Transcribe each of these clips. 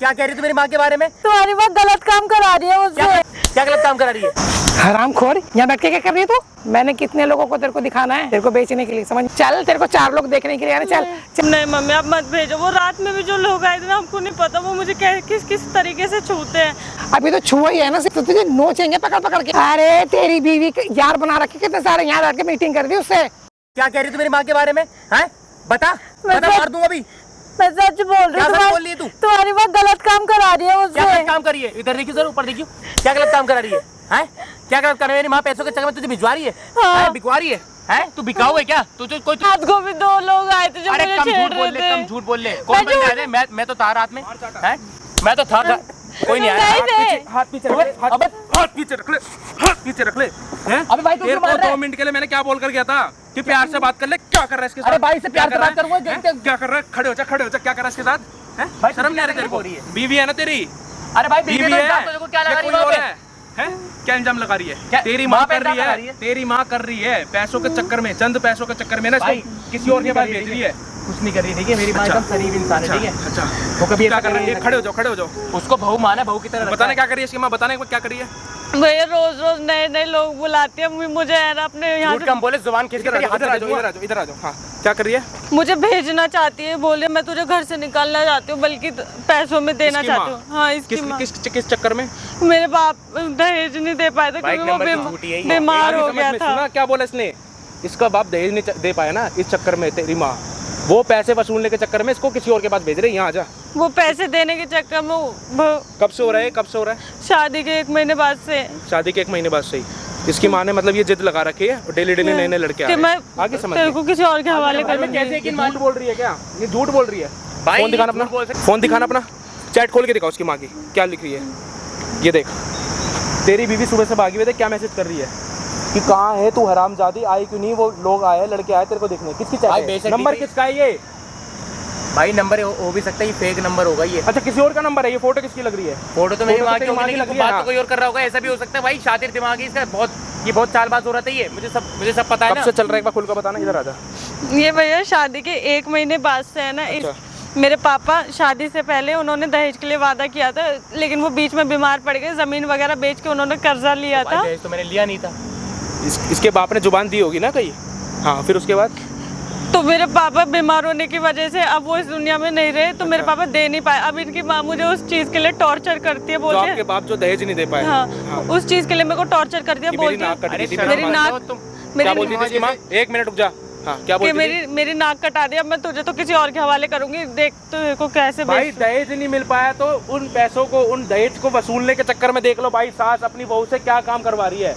क्या कह रही थी मेरी माँ के बारे में? तुम्हारी माँ गलत काम करा रही है मुझसे। क्या गलत काम करा रही है? हरामखोर, यहाँ बैठ के क्या कर रही है तू? मैंने कितने लोगों को तेरे को दिखाना है, तेरे को बेचने के लिए, समझ? चल, तेरे को 4 लोग देखने के लिए आने, चल। नहीं मम्मी आप मत भेजो। वो रात में भी जो लोग आए थे ना, हमको नहीं पता वो मुझे किस किस तरीके से छूते हैं। अभी तो छुआ ही है ना, सिर्फ तो तुझे नोचेंगे पकड़ पकड़ के। अरे तेरी बीवी यार बना रखे, कितने सारे यहाँ बैठ के मीटिंग कर दी उससे। क्या कह रही थी मेरी माँ के बारे में? हैं? बता मार दूं अभी। मैं सच बोल रही हूँ। तुम्हारी माँ गलत काम करा रही है मुझसे। क्या गलत काम कर रही है? इधर देखियो जरा, ऊपर देखियो। क्या गलत काम करा रही है? हैं? क्या गलत कर रही है? मेरी माँ पैसों के चक्कर में तुझे भिजवा रही है? हाँ। बिकवा रही है? हैं? तू बिकाऊ है क्या? तुझे कोई रात को भी 2 लोग आए थे जो मुझे छेड़ रहे थे। कम झूठ बोल ले। कौन बंदे आए थे? मैं तो था रात में। हैं? मैं तो था। कोई नहीं आया। हाथ पीछे रख ले, हाथ पीछे रख ले, हाथ पीछे रख ले। हैं? अबे भाई तू क्यों मार रहा है? 2 मिनट के लिए मैंने क्या बोल कर गया था कि प्यार से बात कर ले। क्या कर रहा है इसके साथ? अरे भाई से प्यार से बात करूंगा। क्या कर रहा है? खड़े हो जा, खड़े हो जा। क्या कर रहा है इसके साथ? हैं? शर्म नहीं आ रही तेरे को? बीवी है ना तेरी? अरे भाई बीवी बीवी है। है, तो क्या लगा रही कोई और है? हैं? क्या इंजाम लगा रही है? क्या? तेरी माँ माँ पे कर रही इल्जाम लगा रही है, है? तेरी माँ कर रही है पैसों के चक्कर में, चंद पैसों के चक्कर में ना भाई, इसको किसी और के पास भेज रही है। कुछ नहीं कर रही, ठीक है? मेरी माँ एकदम शरीफ इंसान है, ठीक है? अच्छा, वो कभी क्या ऐसा कर रही है? नहीं खड़े हो जाओ, खड़े हो जाओ। उसको बहू माना, बहू की तरह रखता बताने है। क्या कर रही है इसकी माँ? बताने क्या कर रही है? भैया रोज नए लोग बुलाती है मुझे यार अपने यहाँ झूठ कम बोले, जुबान खींच के इधर आ तेरी जाओ, हाथ इधर आ में जाओ, दूंगा। इधर आ जाओ, इधर आ जाओ। हाँ, क्या कर रही है? मुझे भेजना चाहती है। बोले मैं तुझे घर से निकालना चाहती हूँ, बल्कि पैसों में देना इसकी चाहती माँ? हूँ। हाँ इसकी माँ। किस चक्कर में? मेरे बाप दहेज नहीं दे पाए थे बाइक क्योंकि नंबर की वो झूठी है ये। बीमार हो समझ गया में था। सुना क्या बोला इसने? इसका बाप दहेज नहीं दे पाया ना, इस चक्कर में तेरी माँ वो पैसे वसूलने के चक्कर में इसको किसी और के पास भेज रही है। यहाँ आ जा। वो पैसे देने के चक्कर में कब से हो रहा है? कब से हो रहा है? शादी के 1 महीने बाद से। शादी के 1 महीने बाद से ही इसकी माँ ने मतलब ये जिद लगा रखी है और डेली नए नए लड़के आ कि रहे मैं हैं। आगे समझ तेरे को किसी और के हवाले करूंगी। कैसे झूठ बोल रही है? क्या ये झूठ बोल रही है? भाई, फोन दिखाना अपना, फोन दिखाना अपना, चैट खोल के दिखाओ उसकी माँ की क्या लिख रही है। ये देख, तेरी बीवी सुबह से भागी हुई थी, क्या मैसेज कर रही है कि कहाँ है तू हरामजादी, आई क्यों नहीं? वो लोग आए, लड़के आए तेरे को देखने। किसकी भाई, चैट बेशक है? नंबर दीदी। किसका है ये? भाई नंबर हो भी सकता है, ये फेक नंबर होगा ये। अच्छा, किसी और का नंबर है ये? फोटो किसकी लग रही है? फोटो तो मेरी फोटो माँ तो की तेरी माँ होगी, की लेकिन लग रही है बात ना। तो कोई और कर रहा होगा। ऐसा भी हो सकता है भाई, शातिर दिमाग है इसका। बहुत चालबाज हो रहा था ये। मुझे सब पता है कब ना। से चल रहा है? एक बार खुल कर बताना। इधर आ जा। ये भैया शादी के 1 महीने बाद से है ना। मेरे पापा शादी से पहले उन्होंने दहेज के लिए वादा किया था, लेकिन वो बीच में बीमार पड़ गए। जमीन वगैरह बेच के उन्होंने कर्जा लिया था। दहेज तो मैंने लिया नहीं था। इसके बाप ने जुबान दी होगी ना कहीं। हाँ, फिर उसके बाद तो मेरे पापा बीमार होने की वजह से अब वो इस दुनिया में नहीं रहे, तो मेरे पापा दे नहीं पाए। अब इनकी माँ मुझे उस चीज के लिए टॉर्चर करती है, जो बोलते आपके बाप जो दहेज नहीं दे पाए। हाँ, उस चीज के लिए मेरे को टॉर्चर करती है, बोलती है मेरी नाक क्या बोलती थी इसकी माँ? 1 मिनट रुक जा। हाँ, क्या कि बोलती थी? मेरी नाक कटा दी, अब मैं तुझे तो किसी और के हवाले करूंगी। देख तो को कैसे भाई दहेज नहीं मिल पाया तो उन पैसों को, उन दहेज को वसूलने के चक्कर में देख लो भाई, सास अपनी बहू से क्या काम करवा रही है।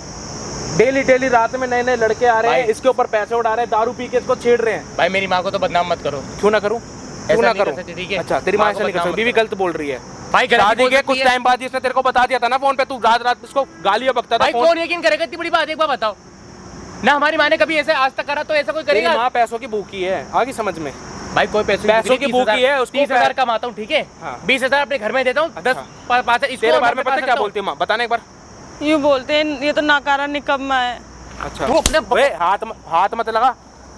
डेली रात में नए लड़के आ रहे हैं, इसके ऊपर पैसे उड़ा रहे हैं, दारू पी के इसको छेड़ रहे हैं। भाई मेरी माँ को तो बदनाम मत करो। क्यों ना करूं? क्यों ना करूं? ठीक है। अच्छा, तेरी माँ ऐसा नहीं कर सकती, बीवी गलत बोल रही है। भाई शादी के कुछ टाइम बाद इसने तेरे को बता दिया था ना फोन पे, तू रात इसको गालियां बकता था। भाई कौन यकीन करेगा? इतनी बड़ी बात एक बार बताओ ना। हमारी माँ ने कभी ऐसे आज तक करा तो ऐसा कोई तेरी करेगा? माँ पैसों की भूखी है, आगे समझ में। भाई कोई पैसों की भूखी है, उसको 30,000 कमाता हूँ, ठीक है? हाँ। 20,000 अपने घर में देता हूँ, 10-5 तेरे बारे में पता क्या बोलती है माँ? बताने एक बार। यूँ बोलते हैं ये तो नाकारा निकम्मा है। अच्छा, तू अपने हाथ मत लगा।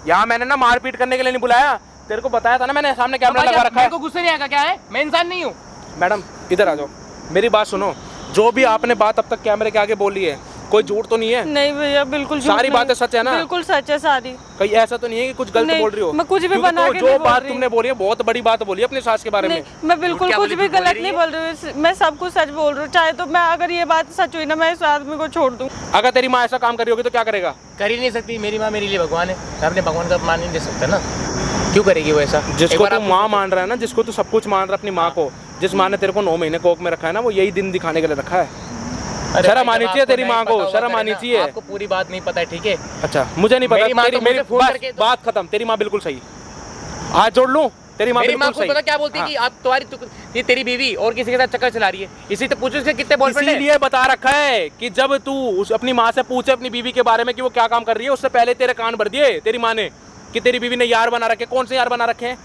यहाँ मैंने ना मारपीट करने के लिए नहीं बुलाया, तेरे को बताया था ना मैंने, सामने कैमरा लगा रखा है। मेरे को गुस्से नहीं आएगा क्या है? मैं इंसान नहीं हूँ। मैडम इधर आ जाओ, मेरी बात सुनो। जो भी आपने बात अब तक कैमरे के आगे बोली है, कोई झूठ तो नहीं है? नहीं भैया, बिल्कुल झूठ सारी नहीं। बातें सच है ना? बिल्कुल सच है सारी। कहीं ऐसा तो नहीं है कि कुछ गलत नहीं, बोल रही हो? मैं कुछ भी क्योंकि बना तो के जो नहीं बोल बात रही। तुमने बोली है बहुत बड़ी बात बोली है अपनी सास के बारे में। नहीं, मैं बिल्कुल कुछ भी गलत नहीं बोल रही हूँ। मैं सब कुछ सच बोल रही हूँ। चाहे तो मैं, अगर ये बात सच हुई ना, मैं इस आदमी को छोड़ दूँ। अगर तेरी माँ ऐसा काम कर रही होगी तो क्या करेगा? कर ही नहीं सकती। मेरी माँ मेरे लिए भगवान है। मैं अपने भगवान का मान नहीं दे सकता ना। क्यों करेगी वो ऐसा? जिसको तू माँ मान रहा है ना, जिसको तू सब कुछ मान रहा है अपनी माँ को, जिस माँ ने तेरे को 9 महीने कोख में रखा है ना, वो यही दिन दिखाने के लिए रखा है। शर्म आनी चाहिए तेरी माँ को, शर्म आनी चाहिए। आपको पूरी बात नहीं पता है, ठीक है? अच्छा, मुझे नहीं पता। मेरी बात खत्म। तेरी माँ बिल्कुल सही। हाथ जोड़ लूं? तेरी माँ मेरी माँ बिल्कुल को पता सही। क्या बोलती है कि आप ये तेरी बीवी और किसी के साथ चक्कर चला रही है। इसी तो पूछो इसके कितने बॉयफ्रेंड हैं। इसीलिए बता रखा है कि जब तू अपनी माँ से पूछे अपनी बीवी के बारे में कि वो क्या काम कर रही है, उससे पहले तेरे कान भर दिए तेरी माँ ने कि तेरी बीवी ने यार बना रखे। कौन से यार बना रखे हैं?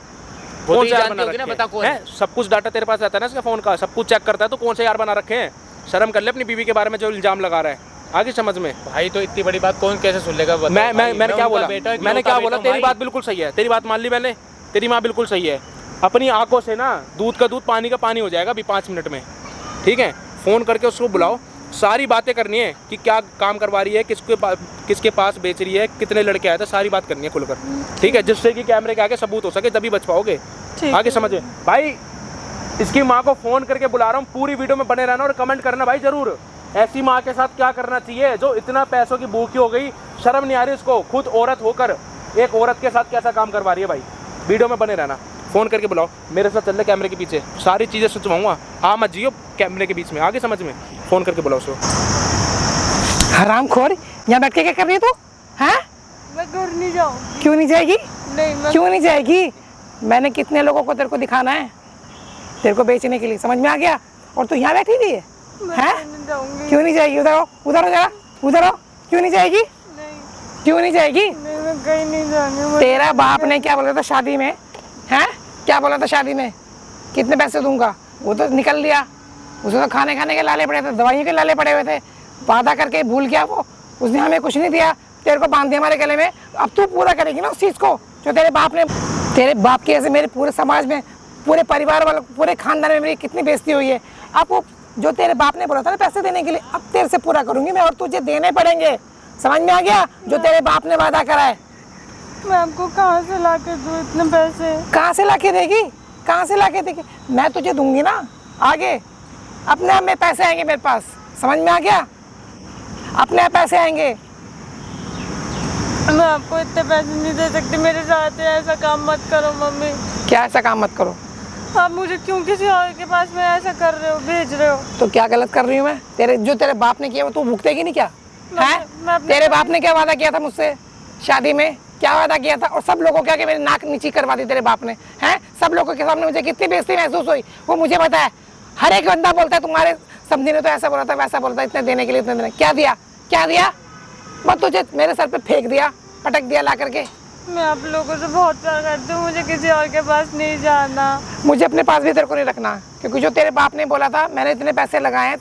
कौन से यार बना रखे हैं? बता कौन है? सब कुछ डाटा तेरे पास रहता है ना इसका फोन का, सब कुछ चेक करता है। तो कौन से यार बना रखे हैं? शर्म कर ले अपनी बीवी के बारे में जो इल्जाम लगा रहा है। आगे समझ में। भाई तो इतनी बड़ी बात कौन कैसे सुन लेगा? मैंने क्या बोला? मैंने क्या बोला? तेरी बात बिल्कुल सही है। तेरी बात मान ली मैंने। तेरी माँ बिल्कुल सही है। अपनी आंखों से ना दूध का दूध पानी का पानी हो जाएगा अभी 5 मिनट में, ठीक है। फ़ोन करके उसको बुलाओ, सारी बातें करनी है कि क्या काम करवा रही है, किसके पास बेच रही है, कितने लड़के आए थे, सारी बात करनी है खुलकर, ठीक है, जिससे कि कैमरे के आगे सबूत हो सके, तभी बच पाओगे। आगे समझे भाई। इसकी माँ को फ़ोन करके बुला रहा हूँ, पूरी वीडियो में बने रहना और कमेंट करना भाई ज़रूर, ऐसी माँ के साथ क्या करना चाहिए जो इतना पैसों की भूखी हो गई, शर्म नहीं आ रही उसको, खुद औरत होकर एक औरत के साथ कैसा काम करवा रही है भाई। वीडियो में बने रहना, फ़ोन करके बुलाओ, मेरे साथ चल रहे कैमरे के पीछे, सारी चीज़ें सचवाऊंगा, आ मत जियो कैमरे के बीच में, आगे समझ में। फ़ोन करके बुलाओ उसको। हरामखोर, यहाँ बैठ के क्या कर रही है तू? हैं? मैं घर नहीं जाऊंगी। क्यों नहीं जाएगी? नहीं मैं क्यों नहीं जाएगी? मैंने कितने लोगों को तेरे को दिखाना है, तेरे को बेचने के लिए, समझ में आ गया? और तू यहाँ बैठी हुई है? हैं? नहीं जाऊंगी। क्यों नहीं जाएगी? उधर आओ, उधर हो जरा, उधर आओ। क्यों नहीं जाएगी? नहीं क्यों नहीं जाएगी? नहीं मैं कहीं नहीं जाऊंगी। तेरा बाप ने क्या बोला था शादी में? हैं? क्या बोला था शादी में? कितने पैसे दूंगा? वो तो निकल लिया, उसे तो खाने के लाले पड़े थे, दवाइयों के लाले पड़े हुए थे, वादा करके भूल गया वो, उसने हमें कुछ नहीं दिया, तेरे को बांध दिया हमारे गले में। अब तू पूरा करेगी ना उस चीज़ को जो तेरे बाप ने, तेरे बाप की ऐसे मेरे पूरे समाज में, पूरे परिवार वालों, पूरे खानदान में मेरी कितनी बेइज्जती हुई है। अब वो जो तेरे बाप ने बोला था ना पैसे देने के लिए, अब तेरे से पूरा करूंगी मैं, और तुझे देने पड़ेंगे, समझ में आ गया? जो तेरे बाप ने वादा करा है। मैं आपको कहाँ से ला के दूँ इतने पैसे? कहाँ से ला के देगी? कहाँ से ला के देगी? मैं तुझे दूंगी ना आगे, अपने आप में पैसे आएंगे मेरे पास, समझ में आ गया? अपने आप पैसे आएंगे। मैं आपको इतने पैसे नहीं दे सकती, मेरे साथ है, ऐसा काम मत करो मम्मी। क्या ऐसा काम मत करो? आप मुझे क्यों किसी और के पास में ऐसा कर रहे हो, भेज रहे हो? तो क्या गलत कर रही हूँ मैं? तेरे बाप ने किया वो तू भुगतेगी नहीं क्या? मैं अपने तेरे बाप ने क्या वादा किया था मुझसे शादी में? क्या वादा किया था? और सब लोगों क्या कि मेरी नाक नीची करवा दी तेरे बाप ने, हैं? सब लोगों के सामने मुझे कितनी बेइज्जती महसूस हुई वो मुझे पता है। हर एक बंदा बोलता है तुम्हारे समझी ने तो ऐसा बोला था, वैसा बोलता है, इतने देने के लिए इतने देने। क्या दिया? क्या दिया? बस तुझे मेरे सर पे फेंक दिया, पटक दिया ला करके। मैं आप लोगों से बहुत प्यार करती हूँ, मुझे किसी और के पास नहीं जाना। मुझे अपने पास भी तेरे को नहीं रखना, क्योंकि जो तेरे बाप ने बोला था, मैंने इतने पैसे लगाए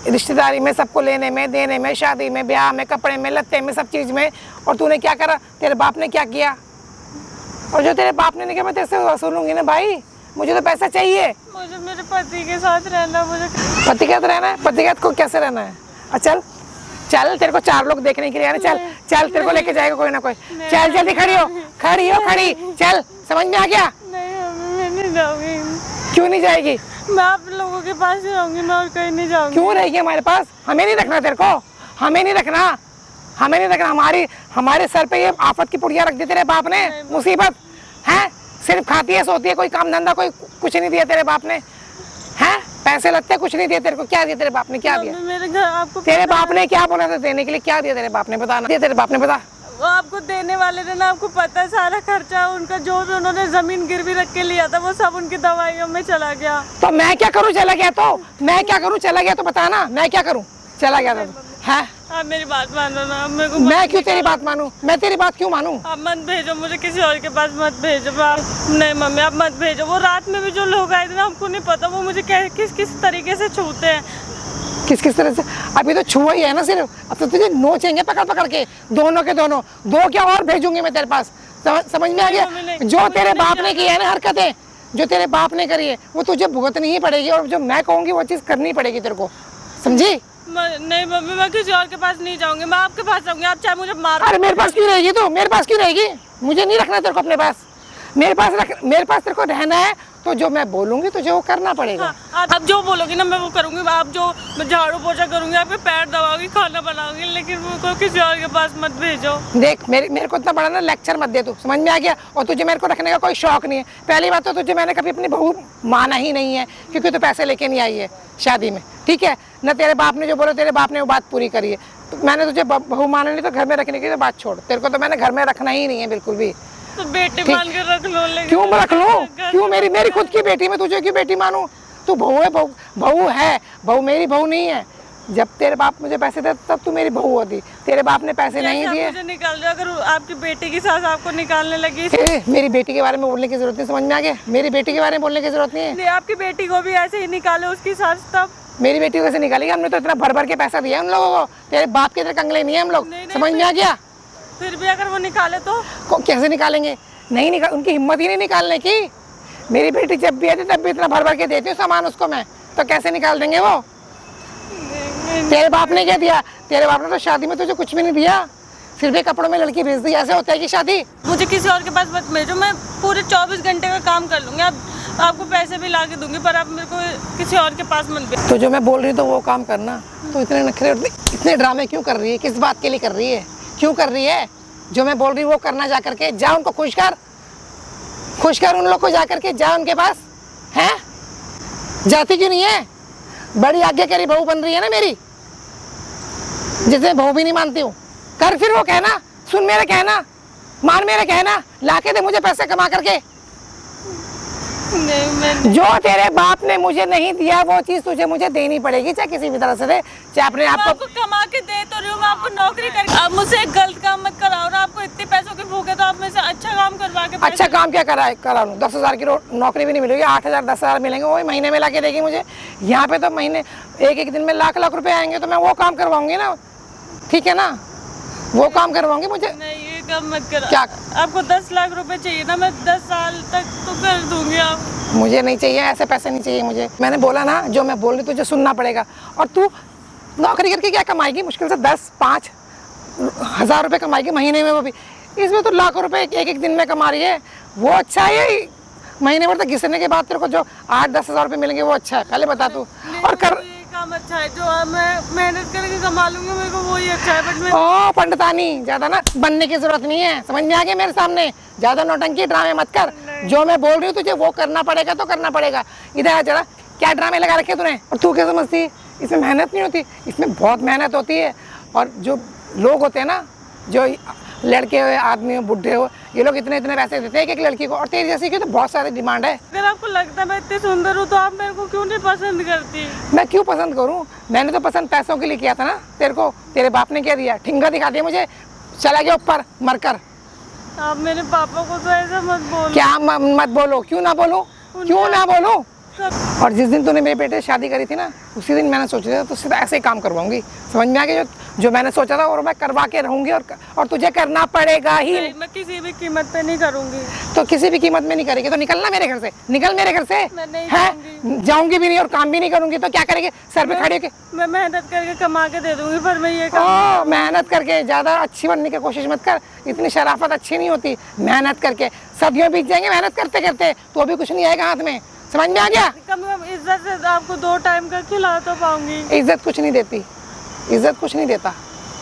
रिश्तेदारी में, सबको लेने में, देने में, शादी में, ब्याह में, कपड़े में, लत्ते में, सब चीज़ में, और तूने क्या करा? तेरे बाप ने क्या किया? और जो तेरे बाप ने नहीं किया मैं तेरे से वसूलूंगी ना भाई, मुझे तो पैसा चाहिए। मुझे मेरे पति के साथ रहना, मुझे पति के साथ रहना है? पति के साथ को कैसे रहना है? चल चल, तेरे को 4 लोग देखने के लिए आने, चल चल, तेरे को लेके जाएगा कोई ना कोई। चल जल्दी खड़ी हो, खड़ी हो, खड़ी, चल, समझ में आ गया? नहीं मम्मी मैं नहीं जाऊंगी। क्यों नहीं जाएगी? मैं आप लोगों के पास ही रहूंगी, मैं और कहीं नहीं जाऊंगी। क्यों रहेगी हमारे पास? हमें नहीं रखना तेरे को, हमें नहीं रखना, हमें नहीं रखना। हमारे सर पे ये आफत की पुड़िया रख दी तेरे बाप ने, मुसीबत है। सिर्फ खाती है, सोती है, कोई काम धंधा कोई कुछ नहीं दिया तेरे बाप ने, हैं? पैसे लगते कुछ नहीं दिए तेरे को। क्या दिया तेरे बाप ने? क्या दिया? मेरे घर आपको तेरे बाप ने क्या बोला था देने के लिए? क्या दिया तेरे बाप ने? बताना। दिया तेरे बाप ने? बता। वो आपको देने वाले थे ना, आपको पता है सारा खर्चा उनका, जो भी उन्होंने जमीन गिरवी रख के लिया था वो सब उनकी दवाइयों में चला गया। तो मैं क्या करूं? चला गया तो मैं क्या करूं? चला गया तो बताना, मैं क्या करूं? चला गया तो है? आप मेरी बात मानो ना, मेरे को मैं क्यों तेरी बात मानूं? मैं तेरी बात क्यों मानूं? आप मत भेजो मुझे, किसी और के पास मत भेजो। नहीं मम्मी आप मत भेजो। वो रात में भी जो लोग आए थे ना, हमको नहीं पता वो मुझे किस तरीके से छूते हैं। किस तरह से? अभी तो छुआ ही है ना सिर्फ, अब तो तुझे नोचेंगे पकड़ पकड़ के, दोनों के दोनों। 2 क्या और भेजूंगी मैं तेरे पास, समझ में आ गया? जो तेरे बाप ने की है ना हरकतें, जो तेरे बाप ने करी है वो तुझे भुगतनी ही पड़ेगी, और जो मैं कहूँगी वो चीज़ करनी पड़ेगी तेरे को, समझी? नहीं मम्मी मैं किसी और के पास नहीं जाऊंगी, मैं आपके पास जाऊंगी, आप चाहे मुझे मारो। अरे मेरे पास क्यों रहेगी तू? मेरे पास क्यों रहेगी? मुझे नहीं रखना तेरे को अपने पास, मेरे पास तेरे को रहना है तो जो मैं बोलूंगी तुझे वो करना पड़ेगा। हाँ, आप जो बोलोगी ना मैं वो करूंगी। आप जो मैं झाड़ू पोछा करूंगी, आपके पैर दबाऊंगी, खाना बनाऊंगी, लेकिन मुझको किसी और के पास मत भेजो। देख मेरे को इतना बड़ा ना लेक्चर मत दे तू, समझ में आ गया? और तुझे मेरे को रखने का कोई शौक नहीं है। पहली बात तो तुझे मैंने कभी अपनी बहू माना ही नहीं है, क्योंकि तू पैसे लेके नहीं आई है शादी में, ठीक है ना? तेरे बाप ने जो बोला, तेरे बाप ने वो बात पूरी करी है। तो मैंने तुझे बहू माना नहीं तो घर में रखने की तो बात छोड़, तेरे को तो मैंने घर में रखना ही नहीं है बिल्कुल भी। तो बेटी मान के रख लो। लेकिन क्यों रख लो? क्यों? मेरी खुद की बेटी, मैं तुझे क्यों बेटी मानूं? तू बहू है, बहू है, बहू मेरी बहू नहीं है। जब तेरे बाप मुझे पैसे देते तब तू मेरी बहू होती, तेरे बाप ने पैसे नहीं दिए। मुझे निकाल दो, अगर आपकी बेटी की सास आपको निकालने लगी। मेरी बेटी के बारे में बोलने की जरूरत नहीं, समझ में आ गया? मेरी बेटी के बारे में बोलने की जरूरत नहीं है। आपकी बेटी को भी ऐसे ही निकाले उसकी सास, तब मेरी बेटी को कैसे निकालेगी? हमने तो इतना भर भर के पैसा दिया उन लोगों को, तेरे बाप के तरह कंगले नहीं है हम लोग, समझ में आ गया? फिर भी अगर वो निकाले तो कैसे निकालेंगे? नहीं निकाल, उनकी हिम्मत ही नहीं निकालने की। मेरी बेटी जब भी आती तब भी इतना भर भर के देती हूँ सामान उसको मैं, तो कैसे निकाल देंगे वो? तेरे बाप ने क्या दिया? तेरे बाप ने तो शादी में तुझे कुछ भी नहीं दिया, सिर्फ एक कपड़ों में लड़की भेज दी। ऐसे होता है कि शादी? मुझे किसी और के पास मत भेजो, मैं पूरे 24 घंटे का काम कर लूँगी। अब आपको पैसे भी ला के दूंगी, पर आप मेरे को किसी और के पास मत भेजो। तो जो मैं बोल रही हूँ तो वो काम करना। तो इतने नखरे इतने ड्रामे क्यों कर रही है? किस बात के लिए कर रही है? क्यों कर रही है? जो मैं बोल रही हूँ वो करना, जा करके जा उनको खुश कर उन लोग को, जा करके जा उनके पास। हैं जाती क्यों नहीं है? बड़ी आज्ञाकारी बहू बन रही है ना मेरी, जिसे बहू भी नहीं मानती हूँ। कर फिर वो कहना, सुन मेरा कहना, मान मेरा कहना, लाके दे मुझे पैसे कमा करके। नहीं, मैं जो तेरे बाप ने मुझे नहीं दिया वो चीज तुझे मुझे देनी पड़ेगी, चाहे किसी भी तरह से दे, चाहे अपने आप आपको कमा के दे तो रही हूँ, मैं आपको नौकरी करके। आप मुझसे एक गलत काम मत कराओ ना, आपको इतने पैसों के भूखे, तो आप मेरे से अच्छा काम करवा के अच्छा काम क्या करा लूँ? 10,000 की नौकरी भी नहीं मिलेगी, 8,000 10,000 मिलेंगे, वही महीने में ला के देगी मुझे। यहाँ पे तो महीने एक दिन में लाख रुपए आएंगे, तो मैं वो काम करवाऊंगी ना, ठीक है ना? वो काम करवाऊंगी मुझे। नहीं, ये काम मत करो। क्या? आपको 10 लाख रुपए चाहिए ना, मैं 10 साल तक तो कर दूंगी। आप मुझे नहीं चाहिए, ऐसे पैसे नहीं चाहिए मुझे। मैंने बोला ना, जो मैं बोल रही तुझे सुनना पड़ेगा। और तू नौकरी करके क्या कमाएगी? मुश्किल से 10-5 हज़ार रुपये कमाएगी महीने में, वो भी। इसमें तो लाखों रुपए एक दिन में कमा रही है। वो अच्छा है? महीने भर तक घिसने के बाद तेरे को जो 8-10 हज़ार रुपये मिलेंगे वो अच्छा है? पहले बता तू। और कर काम अच्छा है, जो मैं मेहनत करके कमा लूंगी, मेरे को वही अच्छा है। बट मैं ओ पंडितानी, ज्यादा ना बनने की जरूरत नहीं है, समझ में आ गया मेरे सामने? ज्यादा नौटंकी ड्रामे मत कर। जो मैं बोल रही हूँ तुझे वो करना पड़ेगा तो करना पड़ेगा। इधर आ जरा, क्या ड्रामे लगा रखे तूने? और तू क्या समझती है इसमें मेहनत नहीं होती? इसमें बहुत मेहनत होती है। और जो लोग होते हैं ना, जो लड़के हो, आदमी हो, बुढ़े हो, ये लोग इतने पैसे देते हैं एक लड़की को। और तेरी जैसी की तो बहुत सारी डिमांड है। अगर आपको लगता है मैं इतनी सुंदर हूँ तो आप मेरे को क्यों नहीं पसंद करती? मैं क्यों पसंद करूं? मैंने तो पसंद पैसों के लिए किया था ना तेरे को। तेरे बाप ने क्या दिया? ठिंगा दिखा दिया मुझे, चला गया ऊपर मरकर। आप मेरे पापा को तो ऐसा मत बोलो। क्या मत बोलो? क्यों ना बोलो? क्यों ना बोलो? और जिस दिन तूने मेरे बेटे से शादी करी थी ना, उसी दिन मैंने सोचा था तो सीधा ऐसे ही काम करवाऊंगी। समझ में आ गया? जो मैंने सोचा था और मैं करवा के रहूंगी। और तुझे करना पड़ेगा ही। मैं किसी भी कीमत पे नहीं करूंगी। तो किसी भी कीमत में नहीं करेगी तो निकलना मेरे घर से, निकल मेरे घर से। मैं नहीं है जाऊंगी भी नहीं और काम भी नहीं करूंगी तो क्या करेगी? सर पे खड़ी होके मैं मेहनत करके कमा के दे दूंगी, पर मैं ये काम मेहनत करके ज्यादा अच्छी बनने की कोशिश मत कर। इतनी शराफत अच्छी नहीं होती। मेहनत करके सदियों बीत जाएंगे मेहनत करते करते, तो अभी कुछ नहीं आएगा हाथ में। समझ में आ गया? कम से कम इज्जत से आपको 2 टाइम का खिला तो पाऊंगी। इज्जत कुछ नहीं देती, इज्जत कुछ नहीं देता,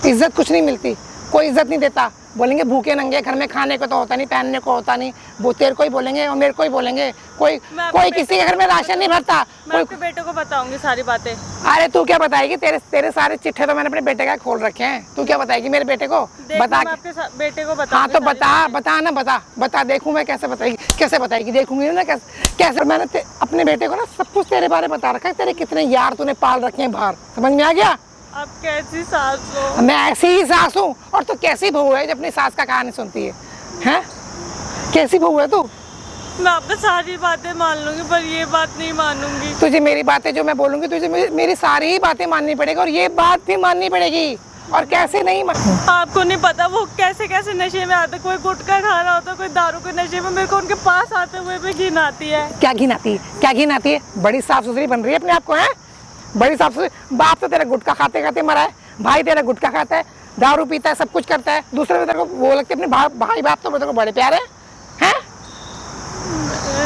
इज्जत कुछ नहीं मिलती, कोई इज्जत नहीं देता। बोलेंगे भूखे नंगे, घर में खाने को तो होता नहीं, पहनने को होता नहीं, वो तेरे को ही बोलेंगे और मेरे को ही बोलेंगे। कोई किसी के घर में राशन नहीं भरता। मैं आपके बेटे को बताऊंगी सारी बातें। अरे तू क्या बताएगी? तेरे सारे चिट्ठे तो मैंने अपने बेटे का खोल रखे हैं। तू क्या बताएगी मेरे बेटे को? बता आपके बेटे को बता। हाँ तो बता ना, बता देखूं मैं कैसे बताएगी देखूंगी ना कैसे। मैंने अपने बेटे को ना सब कुछ तेरे बारे में बता रखा है। तेरे कितने यार तूने पाल रखे हैं बाहर। समझ में आ गया? आप कैसी सास हो? मैं ऐसी ही सास हूँ। और तू कैसी बहू है जो अपनी सास का कहानी सुनती है? हैं? कैसी बहू है तू? मैं आपको सारी बातें मान लूंगी, पर ये बात नहीं मानूंगी। तुझे मेरी बातें जो मैं बोलूंगी तुझे मेरी सारी ही बातें माननी पड़ेगी, और ये बात भी माननी पड़ेगी। और कैसे नहीं आपको नहीं पता वो कैसे नशे में आते। कोई गुटखा खा रहा होता, कोई दारू के नशे में, मेरे को उनके पास आते हुए भी घिन आती है। क्या घिन आती है? बड़ी साफ सुथरी बन रही है अपने आप को। है बड़ी साफ सुथरी। बाप तो तेरा गुटखा खाते खाते मरा है, भाई तेरा गुटखा खाता है, दारू पीता है, सब कुछ करता है। दूसरे में तेरे को वो लगते अपने भाई बाप तो तेरे को बड़े प्यारे हैं।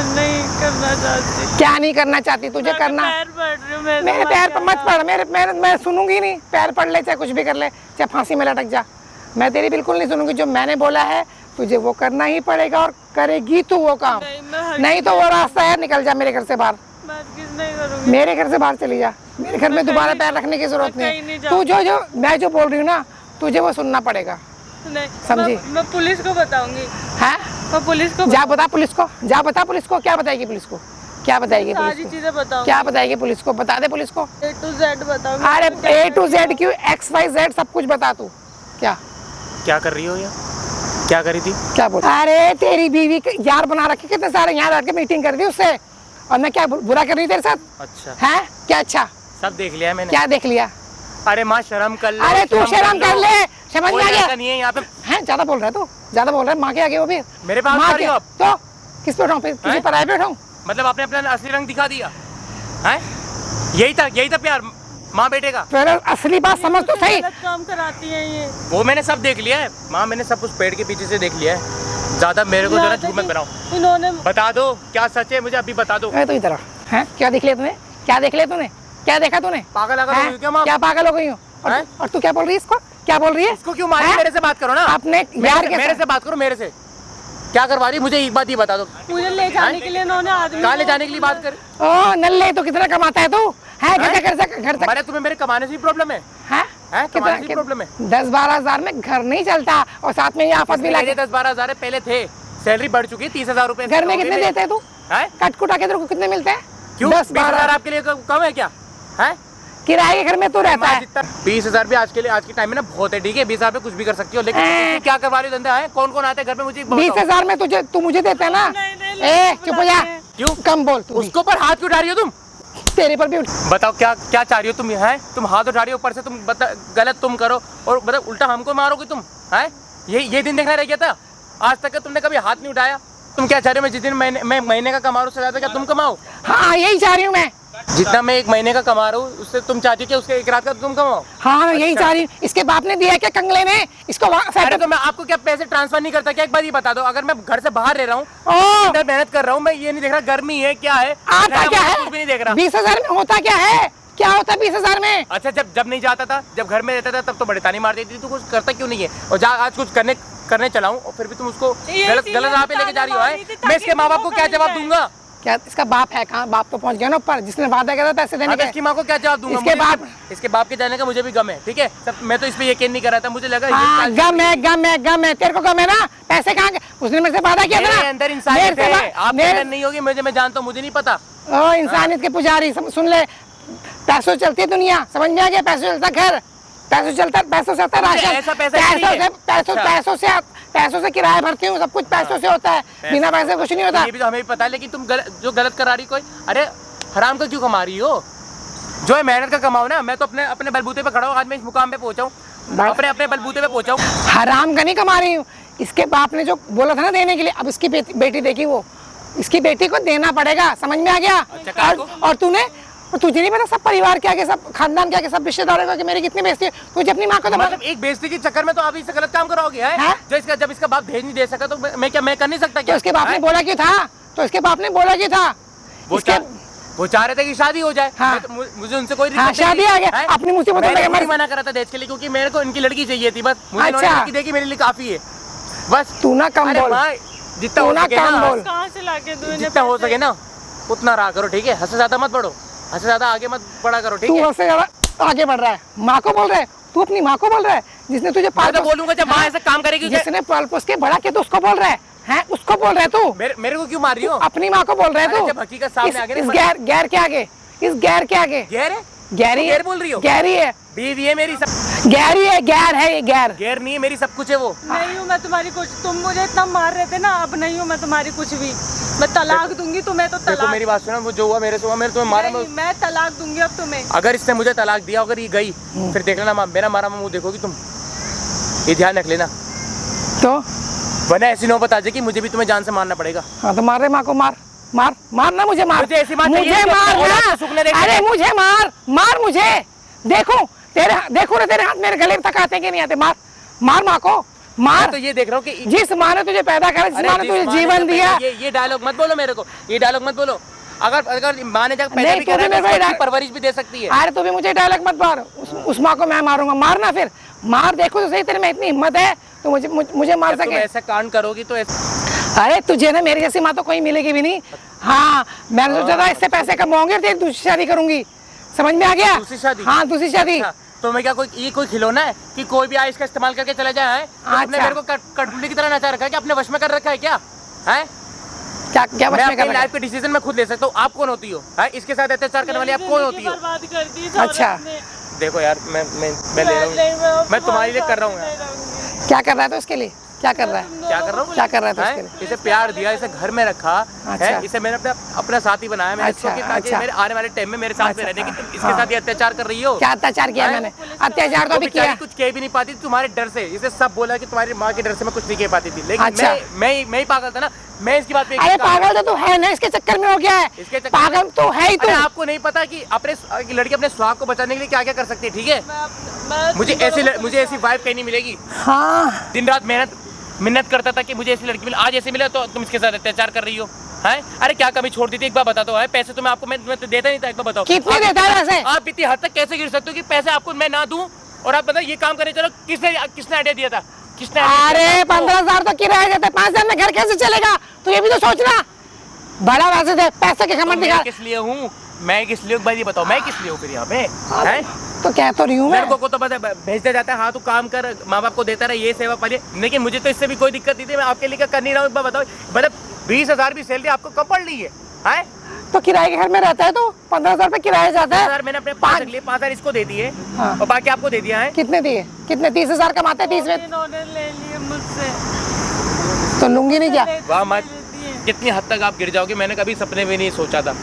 नहीं करना चाहती। क्या नहीं करना चाहती? तुझे करना। पैर पड़ रही हूं, मेरे पैर पर मत पड़। मैं सुनूंगी नहीं। पैर पड़ ले, चाहे कुछ भी कर ले, चाहे फांसी में लटक जा, मैं तेरी बिल्कुल नहीं सुनूंगी। जो मैंने बोला है तुझे वो करना ही पड़ेगा, और करेगी तू वो काम। नहीं तो वो रास्ता है, निकल जा मेरे घर से बाहर। मेरे घर से बाहर चली जा। मेरे घर में दोबारा पैर रखने की जरूरत नहीं। तू जो मैं जो बोल रही हूँ ना, तुझे वो सुनना पड़ेगा। समझी? मैं पुलिस को बताऊंगी। है? मैं पुलिस को जा बता पुलिस को। क्या बताएगी पुलिस को? सारी चीजें बताऊंगी। क्या बताएगी पुलिस को? बता दे पुलिस को। A to Z बताऊंगी। अरे A to Z क्यों? XYZ सब कुछ बता तू। क्या कर रही हो यार? क्या करी थी? क्या बोल? अरे तेरी बीवी के यार बना रखे कितने सारे, यहाँ बैठ के मीटिंग कर दी उससे, और मैं क्या बुरा कर रही हूँ तेरे साथ? अच्छा है क्या? अच्छा सब देख लिया मैंने। क्या देख लिया? अरे माँ शर्म कर ले। अरे तू शर्म कर ले। समझ में आ गया? नहीं है यहाँ पे। हैं ज्यादा बोल रहा है तू, ज्यादा बोल रहा है। माँ के आगे वो भी मेरे पास माँ आ रही हो आप? तो किस पे उठाऊं? फिर तुझे पराये पे उठाऊं? मतलब आपने अपना असली रंग दिखा दिया है? यही था प्यार माँ बेटे का। फिर असली बात समझ तो सही। गलत काम कराती है ये। वो मैंने सब देख लिया है माँ, मैंने सब कुछ पेड़ के पीछे से देख लिया है। ज्यादा मेरे को जरा झूठ मत बनाओ। इन्होंने बता दो क्या सच है, मुझे अभी बता दो। तो इधर है, क्या देख लिया तूने? क्या देख लिया तूने? क्या देखा तूने? पागल अगर हैं? हो क्या माँ? क्या पागल हो गई हूँ? हैं? और तू क्या बोल रही है इसको? क्या बोल रही है? इसको क्यों मारी? हैं? मेरे से बात करो ना। आपने यार मेरे से बात करो, मेरे से क्या करवा रही? मुझे एक बात ही बता दो। मुझे ले जाने के लिए इन्होंने आदमी कहाँ ले जाने के लिए बात कर? ओ नल्ले, तो कितना कमाता है तू? है घर तक अरे तुम्हें मेरे कमाने से ही प्रॉब्लम है? है? कमाने से ही प्रॉब्लम है? 10-12 हजार में घर नहीं चलता, और साथ में ये आफत भी लगे। 10-12 हजार पहले थे, सैलरी बढ़ चुकी है 30,000 रुपए। घर में कितने देते हैं तू? कटकुटा के तेरे को कितने मिलते हैं? क्यों? 10-12 आपके लिए कम है क्या? है किराए के घर में तू रहता है। 20,000 भी आज के टाइम में ना बहुत है। ठीक है 20,000 पे कुछ भी कर सकती हो, लेकिन तुम क्या करवा रही हो? धंधा है? कौन आते हैं घर में? मुझे 20,000 में तू मुझे देता है ना? ए चुप हो जा। क्यों? कम बोल तू। उसके ऊपर हाथ क्यों उठा रही हो तुम? तेरे पर भी बताओ क्या चाह रही हो तुम? है तुम हाथ उठा रही हो ऊपर से, तुम गलत तुम करो और मतलब उल्टा हमको मारोगे तुम? है ये दिन देखना रह गया था? आज तक तुमने कभी हाथ नहीं उठाया। तुम क्या चाह रहे हो? मैं जिस दिन मैं महीने का कमा रहा हूँ उससे ज्यादा क्या तुम कमाओ? हाँ यही चाह रही हूँ मैं। जितना मैं एक महीने का कमा रहा हूँ उससे तुम चाहती हो कि उसके एक रात का तुम कमाओ? हाँ यही चाह रही हूँ। इसके बाप ने दिया क्या कंगले ने इसको? अरे तो मैं आपको क्या पैसे ट्रांसफर नहीं करता क्या? एक बार ये बता दो। अगर मैं घर से बाहर रह रहा हूँ, ओ अंदर मेहनत कर रहा हूँ, मैं ये नहीं देख रहा गर्मी है क्या है, आता क्या है? कुछ भी नहीं देख रहा। 20,000 में होता क्या है? क्या होता है 20,000 में? अच्छा जब नहीं जाता था, जब घर में रहता था तब तो बड़े ताने मार देती थी। तू कुछ करता क्यों नहीं है? और आज कुछ करने चलाऊं और फिर भी तुम उसको गलत राह पे लेके जा रही हो। है मैं इसके माँ बाप को क्या जवाब दूंगा? क्या इसका बाप है? कहाँ? बाप तो पहुंच गया ना ऊपर, जिसने वादा किया था पैसे देने का। इसकी माँ को क्या जवाब दूंगा? इसके बाप के जाने का मुझे भी गम है। ठीक है मैं तो इस पे यकीन नहीं कर रहा था। मुझे लगा गम है। तेरे को गम है ना? पैसे कहाँ के? उसने मेरे से वादा किया था ना। अंदर इंसानियत है, आपके अंदर नहीं होगी। मैं जानता हूँ, मुझे नहीं पता। ओ इंसानियत के पुजारी, सुन ले, पैसों से चलती है दुनिया, समझ में आ गया? पैसों चलता घर, पैसों से आता राशन, पैसों से किराया भरती हूँ, सब कुछ पैसों से होता है, बिना पैसे कुछ नहीं होता। ये भी तो हमें भी पता है, लेकिन तुम जो गलत करा रही कोई, अरे हराम का क्यों कमा रही हो? जो है मेहनत का कमाओ ना। मैं तो अपने बलबूते पे खड़ा हूँ, आज मैं इस मुकाम पे पहुंचा हूँ, अपने बलबूते पे पहुंचा हूँ। हराम का नहीं कमा रही हूँ। इसके बाप ने जो बोला था ना देने के लिए, अब इसकी बेटी देखी, वो इसकी बेटी को देना पड़ेगा, समझ में आ गया? और तुझे नहीं पता सब परिवार के आगे, सब खानदान के आगे, सब रिश्तेदारों के मेरी कितनी बेइज्जती है? तुझे अपनी माँ को तो मतलब एक बेइज्जती के चक्कर में तो आप इससे गलत काम कराओगे? है जब इसका बाप भेज नहीं दे सका तो मैं कर नहीं सकता क्या? तो इसके बाप ने बोला क्यों था? वो चाह रहे थे कि शादी हो जाए। हाँ। मुझे उनसे कोई शादी आ गया, अपनी मुसीबत मैंने मना करा था दहेज के लिए, क्योंकि मेरे को इनकी लड़की चाहिए थी। बस मुझे लड़की देखी, मेरे लिए काफी है। बस तू ना कम बोल, जितना हो सके ना, कहाँ से लाके दूं? जितना हो सके ना उतना रहा करो। ठीक है हद से ज्यादा मत बढ़ो, हद से ज्यादा आगे मत बढ़ा करो। ठीक है तू हद से ज्यादा आगे बढ़ रहा है। माँ को बोल रहा है तू? अपनी माँ को बोल रहा है जिसने तुझे मैं तो बोलूंगा जब माँ ऐसा काम करेगी, जिसने पाल पोस के बड़ा किया, तो उसको बोल रहा है? उसको बोल रहा है तू? मेरे को क्यों मार रही हो? अपनी माँ को बोल रहा है तू? जब हकीकत सामने आ गई, इस गैर के आगे, इस गैर के आगे गैरी गैर बोल रही हो? गैरी है, बीवी है मेरी, सब गैरी है, गैर है ये, गैर नहीं है मेरी, सब कुछ है वो। नहीं हूँ मैं तुम्हारी कुछ। तुम मुझे इतना मार रहे थे ना, अब नहीं हूँ मैं तुम्हारी कुछ भी। मैं तलाक दूंगी तुम्हें, तो देखो तलाक। मेरी बात सुनो, वो जो हुआ मेरे से हुआ, मैंने तुम्हें मारा। मैं तलाक दूंगी अब तुम्हें। अगर इसने मुझे तलाक दिया, अगर ये गई, फिर देख लेना मेरा मारा मुंह देखोगी तुम, ये ध्यान रख लेना। तो वरना ऐसी नौबत आ जाएगी, मुझे भी तुम्हें जान से मारना पड़ेगा। हाँ तो मार रहे माँ को, मार ना मुझे, मार मुझे ऐसी मार मुझे मार, अरे मुझे मार मुझे। देखो तेरे हाथ मेरे गले तक आते कि नहीं आते? मार माँ को, मार। तो ये देख रहा हूँ कि जिस माँ ने तुझे पैदा करा, जिस माँ ने तुझे जीवन दिया। ये डायलॉग मत बोलो मेरे को, ये डायलॉग मत बोलो। अगर माँ ने जब पैदा भी करा है, तो परवरिश भी दे सकती है। अरे तू भी मुझे डायलॉग मत मार। उस माँ को मैं मारूंगा, मारना फिर मार। देखो तो सही, तेरे में इतनी हिम्मत है तो मुझे मार सके? ऐसा कांड करोगी तो अरे तुझे ना मेरी जैसी माँ तो कोई मिलेगी भी नहीं। हाँ मैंने सोचा था इससे पैसे कमाऊंगे, फिर दूसरी शादी करूंगी, समझ में आ गया? दूसरी शादी? हाँ दूसरी शादी। तो मैं क्या कोई खिलौना है कि कोई भी इसका इस्तेमाल करके चला जाए? आपने मेरे को कठपुतली की तरह नचा रखा है क्या? अपने वश में कर रखा है क्या? क्या वश में कर रखा है? लाइफ के डिसीजन मैं खुद ले सकता हूँ। आप कौन होती हो? इसके साथ अत्याचार करने वाली आप कौन होती हो? बर्बाद कर दी। अच्छा देखो यार, मैं ले रहा हूँ, मैं तुम्हारे लिए कर रहा हूँ। क्या कर रहा है तो इसके लिए? क्या कर रहा है तो इसके लिए? इसे प्यार दिया, इसे घर में रखा है, इसे मैंने अपना साथी बनाया मैंने, ताकि मेरे आने वाले टाइम में मेरे साथ में रहने की। तुम इसके साथ ये अत्याचार कर रही हो। क्या अत्याचार किया मैंने? अत्याचार तो अभी किया। कुछ कह भी नहीं पाती तुम्हारे डर से। इसे सब बोला कि तुम्हारी माँ के डर से मैं कुछ नहीं कह पाती थी, लेकिन मैं ही पागल था ना। मैं इसकी बात पे अरे पागल तो तू है ना, इसके चक्कर में हो गया है, इसके चक्कर पागल तो है ही तू। अरे आपको नहीं पता कि अपने लड़की अपने स्वाद को बचाने के लिए क्या क्या कर सकती है, ठीक है। मुझे ऐसी वाइफ कहीं नहीं मिलेगी। हाँ दिन रात मेहनत करता था कि मुझे ऐसी लड़की मिले, आज ऐसे मिला तो तुम इसके साथ अत्याचार कर रही हो, हैं? अरे क्या कमी छोड़ दी थी, एक बार बता दो। है पैसे तो मैं आपको मैं तो देता नहीं था, एक बार बताओ कितने देता है वैसे? आप इतनी हद तक कैसे गिर सकते हो कि पैसे आपको मैं ना दूं और आप बताओ ये काम करने चलो। किसने आइडिया दिया था? किसने? अरे 15,000 तो किराया देता है, 5,000 में घर कैसे चलेगा? तो ये भी तो सोचना। बड़ा वैसे थे, पैसे के घमंड दिखा। किस लिए हूँ मैं? किस लिए? भाई ये बताओ मैं किस लिए हूँ फिर यहाँ पे? हैं? तो कह तो रही हूँ मैं। लड़कों को तो बता भेजता जाता है, हाँ तू काम कर, माँ बाप को देता रहे, ये सेवा पालिए। लेकिन मुझे तो इससे भी कोई दिक्कत नहीं थी, मैं आपके लिए क्या कर नहीं रहा हूँ, एक बार बताओ। मतलब 20,000 भी सैलरी आपको कब पड़ रही है? हैं? तो किराए के घर में रहता है तो 15,000 रुपए किराया जाता है। मैंने अपने 5 लिए 5,000 इसको दे दिए और बाकी आपको दे दिया है। कितने दिए? कितने? 30,000 कमाते हैं 30 में इन्होंने ले लिए मुझसे। तो लूंगी नहीं क्या? वाह मत, कितनी हद तक आप गिर जाओगे मैंने कभी सपने में नहीं सोचा था।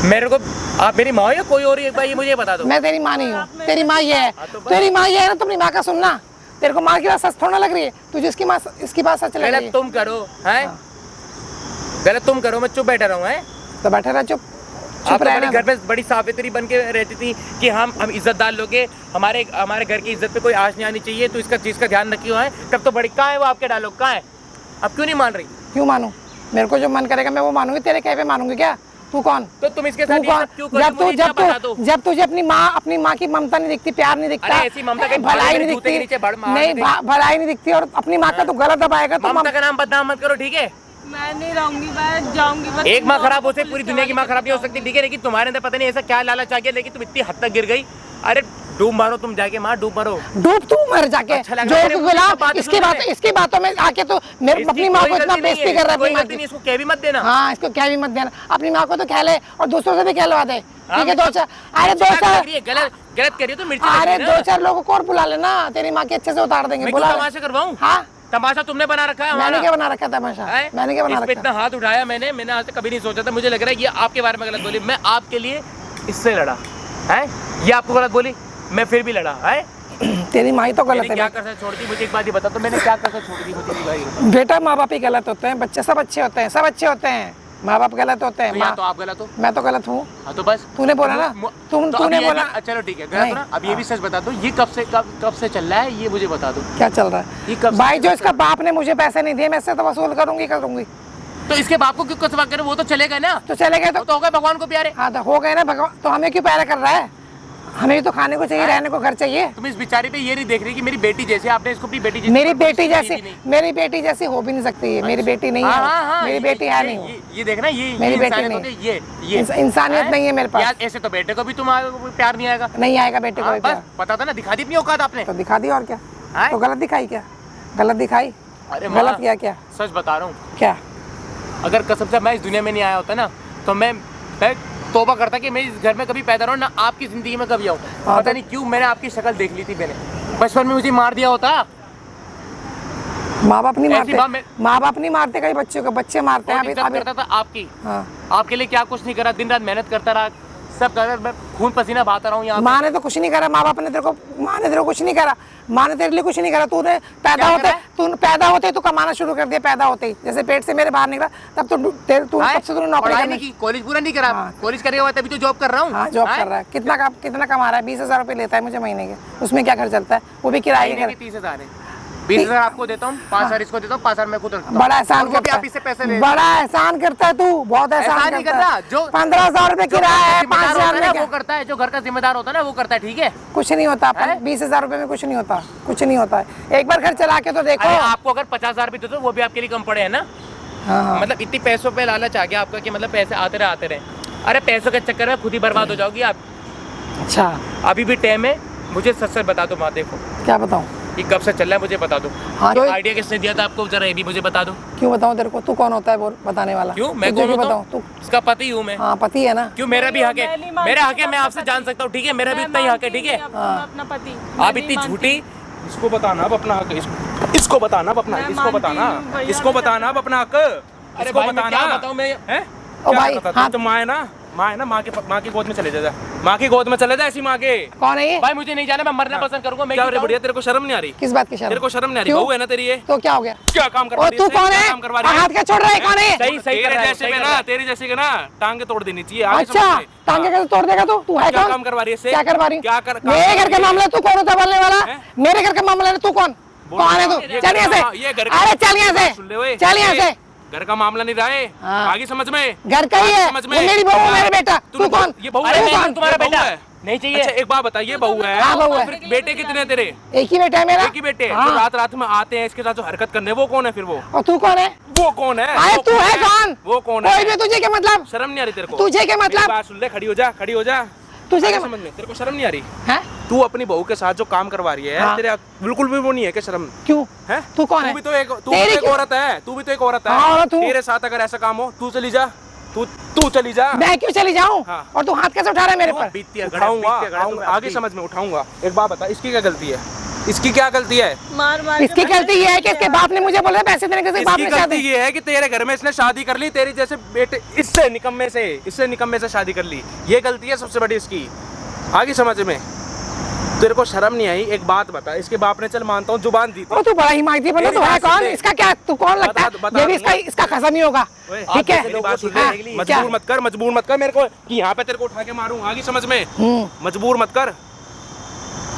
मेरे को आप मेरी माँ हो या कोई और एक बार ये मुझे बता दो। मैं तेरी माँ नहीं हूँ, तेरी माँ ये है। तेरी माँ ये है ना, तुम अपनी माँ का सुनना। तेरे को माँ की बात सच थोड़ा लग रही है, तुझे इसकी माँ इसकी बात सच लग रही है। गलत तुम करो, हैं? गलत तुम करो, मैं चुप बैठा रहूँ, हैं? तो बैठे रह, चुप आप रहना। तो घर पे बड़ी सावित्री बन के रहती थी कि हम इज्जतदार लोग हैं, हमारे घर की इज्जत पे कोई आँच नहीं आनी चाहिए, तो इसका चीज़ का ध्यान रखियो है। तब तो बड़ी कहाँ है वो आपके डायलॉग, कहाँ है? अब क्यों नहीं मान रही? क्यों मानूं? मेरे को जो मन करेगा मैं वो मानूंगी, तेरे कहे पे मानूंगी क्या? तू कौन? तो तुम इसके साथ क्यों कर? जब तुझे अपनी माँ की ममता नहीं दिखती, प्यार नहीं दिखता, ऐसी ममता कहीं भलाई नहीं दिखती, नहीं भलाई नहीं दिखती, और अपनी माँ का तो गलत दबाएगा तो ममता का नाम बदनाम मत करो, ठीक है? मैं नहीं रहूंगी, मैं जाऊंगी। एक माँ खराब हो सकती, पूरी दुनिया की माँ खराब नहीं हो सकती, ठीक है? लेकिन तुम्हारे अंदर पता नहीं ऐसा क्या लालच आ गया, लेकिन तुम इतनी हद तक गिर गई। अरे डूब मारो तुम जाके, माँ डूब मारो, डूब तू मर जाके। अच्छा जो गुलाब इसकी बातों में आके तो मेरे अपनी माँ को इतना बेइज्जती कर रहा है। अपनी माँ की इसको कह भी मत देना। हाँ, इसको क्या भी मत देना। अपनी माँ को तो कह ले और दूसरों से भी कहलवा दे, ठीक है? दो चार, अरे दो चार गलत करिए तो मिर्ची, अरे 2-4 लोगों को और बुला लेना, तेरी माँ की अच्छे से उतार देंगे। बुला तमाशा करवाऊं? हाँ, तमाशा तुमने बना रखा है। मैंने क्या बना रखा है तमाशा? मैंने क्या बना रखा? इतना हाथ उठाया मैंने आज तक कभी नहीं सोचा था। मुझे लग रहा है ये आपके बारे में गलत बोली, मैं आपके लिए इससे लड़ा है, ये आपको गलत बोली, मैं फिर भी लड़ा है। तेरी माँ ही तो गलत है। क्या कर छोड़ दी मुझे एक बात ही बता, तो मैंने क्या कर छोड़ दी मुझे भाई? बेटा माँ बाप ही गलत होते हैं, बच्चे सब अच्छे होते हैं, सब अच्छे होते हैं, माँ बाप गलत होते हैं। तो आप गलत हो, मैं तो गलत हूँ। हाँ तो बस तूने बोला ना, तूने बोला। चलो ठीक है, गलत ना। अब ये भी सच बता दो, ये कब से चल रहा है, ये मुझे बता दो क्या चल रहा है। भाई जो इसका बाप ने मुझे पैसे नहीं दिए, मैं इससे तो वसूल करूंगी। तो इसके बाप को क्यों कसवा करे? वो तो चले गए ना। तो चले गए तो हो गए भगवान को प्यारे। हाँ तो हो गए ना भगवान, तो हमें क्यों प्यारा कर रहा है? हमें भी तो खाने को चाहिए, रहने को घर चाहिए। तुम इस बेचारी पे ये नहीं देख रही कि मेरी बेटी जैसी, आपने इसको अपनी बेटी जैसी। मेरी बेटी जैसी हो भी नहीं सकती है। मेरी बेटी नहीं है, मेरी बेटी है नहीं। ये देखना, ये मेरी बेटी नहीं, ये इंसानियत नहीं है मेरे पास। ऐसे तो बेटे को भी तुम प्यार नहीं आएगा। नहीं आएगा बेटे को भी प्यार। पता था ना, दिखा दी अपनी औकात आपने। तो दिखा दी और क्या? तो गलत दिखाई क्या? गलत दिखाई? अरे गलत किया क्या? सच बता रहा हूँ। क्या? अगर कसम से मैं इस दुनिया में नहीं आया होता ना, तो मैं तौबा करता कि मैं इस घर में कभी पैदा रहा हूँ ना, आपकी जिंदगी में कभी आऊँ। पता नहीं क्यों मैंने आपकी शक्ल देख ली थी, मैंने बचपन में मुझे मार दिया होता। माँ बाप नहीं मारते, माँ बाप नहीं मारते, कई बच्चों को बच्चे मारते हैं। अभी करता था आपकी। हाँ। आपके लिए क्या कुछ नहीं करा, दिन रात मेहनत करता रहा, सब कर, मैं खून पसीना बहाता रहा हूँ यहाँ। माँ ने तो कुछ नहीं करा, माँ बाप ने तेरे को, माँ ने तेरे को कुछ नहीं करा, माँ ने तेरे लिए कुछ नहीं करा। तूने पैदा होते तू कमाना शुरू कर दिया। पैदा होते ही जैसे पेट से मेरे बाहर निकला, तब तो तूने नौकरी करनी की। कॉलेज पूरा नहीं करा। कॉलेज करे हुआ तभी तो जॉब कर रहा हूँ। हाँ, जॉब कर रहा है। कितना कमा रहा है? 20,000 रुपए लेता है मुझे महीने के, उसमें क्या घर चलता है? वो भी किराए के। 30,000 है, 20,000 आपको देता हूँ, 5,000 इसको देता हूँ, 5,000 मैं खुद रखता हूँ। बड़ा एहसान करता है, इससे पैसे ले। बड़ा एहसान करता है तू, बहुत एहसान नहीं करता। जो 15,000 रुपए किराया है, 5,000 में वो करता है, जो घर का जिम्मेदार होता है ना वो करता है, ठीक है? कुछ नहीं होता। 20,000 रुपए में कुछ नहीं होता, कुछ नहीं होता है। एक बार घर चला के तो देखो। आपको अगर 50,000 भी दे दो वो भी आपके लिए कम पड़े है ना। मतलब इतनी पैसों पे लालच आ गया आपका कि मतलब पैसे आते रहे। अरे पैसों के चक्कर में खुद ही बर्बाद हो जाओगी आप। अच्छा, अभी भी टाइम है, मुझे सच बता दो माँ। देखो क्या बताऊँ, ये कब से चल रहा है मुझे बता दो। हाँ, आइडिया किसने दिया था आपको, जरा ये भी मुझे बता दो। क्यों बताऊँ तेरे को? तू कौन होता है वो बताने वाला? क्यों मैं कौन बताऊँ? तू इसका पति हूँ मैं। हाँ, पति है ना। क्यों? मेरा भी हक है, मेरा हक है, मैं आपसे जान सकता हूँ, ठीक है? मेरा भी इतना ही हक है, ठीक है? अपना पति आप इतनी झूठी। इसको बताना अब अपना हक, इसको बताना अब अपना, इसको बताना अब अपना हक। अरे बताना बताऊँ मैं? ओ भाई, हाँ तो माँ है ना, माँ है ना, माँ की गोद में चले जा, माँ की गोद में चले जा, ऐसी माँ के। कौन है ये? भाई मुझे नहीं जाना, मैं मरना पसंद करूंगा। मैं क्या रे बढ़िया, तेरे को शर्म नहीं आ रही? किस बात की शर्म? तेरे को शर्म नहीं आ रही? क्यों? बहू है ना तेरी ये, तो क्या हो गया? क्या काम करवा रही है? तू कौन है? काम करवा रही है? हाथ क्या छोड़ रहा है? कौन है ये? सही सही कर तेरे रहा है, जैसे सही में कर रहा ना, है। तेरे जैसे के ना टांगे तोड़ देनी चाहिए। आगे अच्छा, समझ में? टांगे कैसे तोड़ देगा तू? तू है क्या कौन? काम करवा रही है इससे? क्या करवा रही? क्या कर? मेरे घर का मामला तू कौन होता है बोलने वाला? हैं? मेरे घर का मामला है, तू कौन? कौन है तू? ये चल यहाँ घर का- ये से। घर का- अरे चल यहाँ सुन ले ओए, से, चल यहाँ से। घर का मामला नहीं रहा है। हाँ। आगे समझ में? घर का ही आगे है, समझ वो मेरी बहू है, मेरे बेटा। तू कौन? ये बहू अरे है? मैं कौन? हूं तुम्हारा ये बहू बेटा। है? नहीं चाहिए। अच्छा एक बात बता, ये बहू है? हाँ, बहू है। फिर बेटे कितने हैं तेरे? एक ही बेटा है मेरा। एक ही बेटे? हाँ। जो रात रात में आते हैं इसके साथ जो हरकत करने, वो कौन है फिर? वो और तू कौन है? वो कौन है? अरे वो तू कौन है कौन? वो कौन कोई है? भी तुझे क्या मतलब? शर्म नहीं आ रही तेरे को? तुझे क्या मतलब? मेरी बात सुन ले, खड़ी हो जा, खड़ी हो जा। तुझे आगे क्या समझ में? तेरे को शर्म नहीं आ रही? है? तू अपनी बहू के साथ जो काम करवा रही है, हाँ। तेरे बिल्कुल भी वो नहीं है क्या शर्म? क्यों? है? तू कौन है? तू भी तो एक तेरी क्यों? औरत है, तू भी तो एक औरत है। हाँ, औरत हूँ। तेरे साथ अगर ऐसा काम हो, तू चली जा, तू चली जा। मैं क्यों चली जाऊं? हाँ। और तू हाथ कैसे उठा रहा है मेरे पर? बीतती है, उठाऊंगा, बीतती है, आऊंगा, आगे समझ में उठाऊंगा। एक बात बता, इसकी क्या गलती है? इसकी क्या गलती है? मार मार के इसकी गलती ये है कि इसके बाप ने मुझे बोला पैसे देने के, बाप इसकी ने गलती शादी। ये है कि तेरे घर में इसने शादी कर ली, तेरी जैसे बेटे इससे निकम्मे से शादी कर ली। ये गलती है सबसे बड़ी इसकी। आगे समझ में? तेरे को शर्म नहीं आई? एक बात बता, इसके बाप ने, चल मानता हूँ जुबान दी थी। ओ तू बड़ा ही मांगती बना, तू मेरी है बात सुन कौन? ले। इसका क्या, तू कौन लगता है? बता ये भी दूंगा। इसका खत्म ही होगा। ओए, ठीक है? मेरी बात सुन हाँ, ले, क्या? मजबूर मत कर मेरे को कि यहाँ पे तेरे को उठा के मारूं। आगे समझ में? मजबूर मत कर।